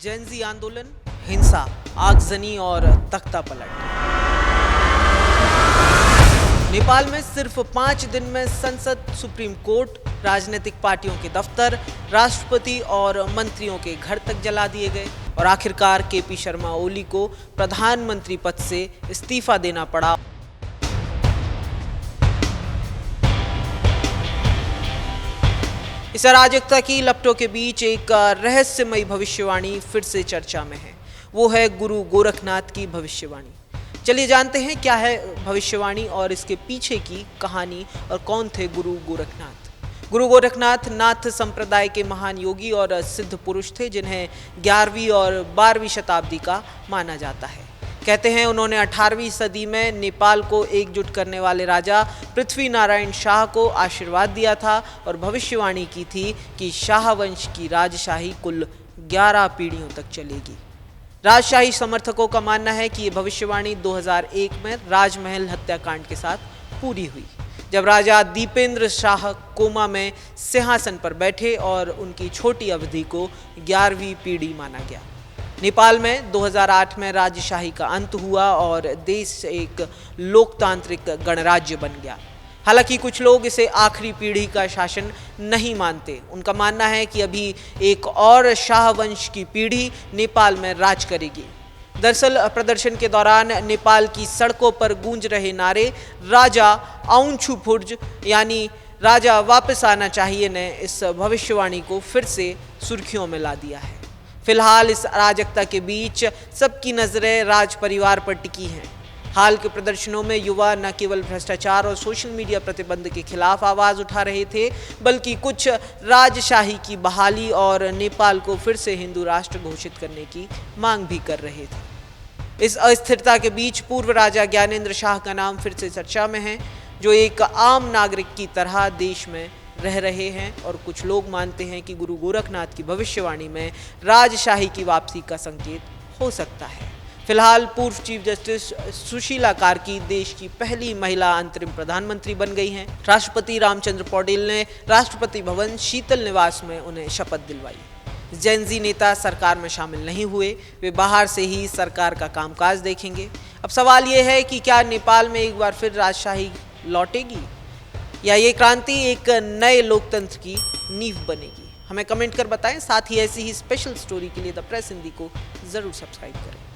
Gen Z आंदोलन, हिंसा, आगजनी और तख्ता पलट। नेपाल में सिर्फ 5 दिन में संसद, सुप्रीम कोर्ट, राजनीतिक पार्टियों के दफ्तर, राष्ट्रपति और मंत्रियों के घर तक जला दिए गए और आखिरकार केपी शर्मा ओली को प्रधानमंत्री पद से इस्तीफा देना पड़ा। इस अराजकता की लपटों के बीच एक रहस्यमयी भविष्यवाणी फिर से चर्चा में है। वो है गुरु गोरखनाथ की भविष्यवाणी। चलिए जानते हैं क्या है भविष्यवाणी और इसके पीछे की कहानी और कौन थे गुरु गोरखनाथ। गुरु गोरखनाथ नाथ संप्रदाय के महान योगी और सिद्ध पुरुष थे, जिन्हें 11वीं और 12वीं शताब्दी का माना जाता है। कहते हैं उन्होंने 18वीं सदी में नेपाल को एकजुट करने वाले राजा पृथ्वी नारायण शाह को आशीर्वाद दिया था और भविष्यवाणी की थी कि शाह वंश की राजशाही कुल 11 पीढ़ियों तक चलेगी। राजशाही समर्थकों का मानना है कि ये भविष्यवाणी 2001 में राजमहल हत्याकांड के साथ पूरी हुई, जब राजा दीपेंद्र शाह कोमा में सिंहासन पर बैठे और उनकी छोटी अवधि को 11वीं पीढ़ी माना गया। नेपाल में 2008 में राजशाही का अंत हुआ और देश एक लोकतांत्रिक गणराज्य बन गया। हालांकि कुछ लोग इसे आखिरी पीढ़ी का शासन नहीं मानते। उनका मानना है कि अभी एक और शाह वंश की पीढ़ी नेपाल में राज करेगी। दरअसल प्रदर्शन के दौरान नेपाल की सड़कों पर गूंज रहे नारे राजा आउन्छु फुर्ज यानी राजा वापस आना चाहिए ने इस भविष्यवाणी को फिर से सुर्खियों में ला दिया है। फिलहाल इस अराजकता के बीच सबकी नजरें राज परिवार पर टिकी हैं। हाल के प्रदर्शनों में युवा न केवल भ्रष्टाचार और सोशल मीडिया प्रतिबंध के खिलाफ आवाज उठा रहे थे, बल्कि कुछ राजशाही की बहाली और नेपाल को फिर से हिंदू राष्ट्र घोषित करने की मांग भी कर रहे थे। इस अस्थिरता के बीच पूर्व राजा ज्ञानेंद्र शाह का नाम फिर से चर्चा में है, जो एक आम नागरिक की तरह देश में रह रहे हैं और कुछ लोग मानते हैं कि गुरु गोरखनाथ की भविष्यवाणी में राजशाही की वापसी का संकेत हो सकता है। फिलहाल पूर्व चीफ जस्टिस सुशीला कार्की देश की पहली महिला अंतरिम प्रधानमंत्री बन गई हैं। राष्ट्रपति रामचंद्र पौडेल ने राष्ट्रपति भवन शीतल निवास में उन्हें शपथ दिलवाई। जेनजी नेता सरकार में शामिल नहीं हुए, वे बाहर से ही सरकार का कामकाज देखेंगे। अब सवाल ये है कि क्या नेपाल में एक बार फिर राजशाही लौटेगी या ये क्रांति एक नए लोकतंत्र की नींव बनेगी। हमें कमेंट कर बताएं। साथ ही ऐसी ही स्पेशल स्टोरी के लिए द प्रेस हिंदी को जरूर सब्सक्राइब करें।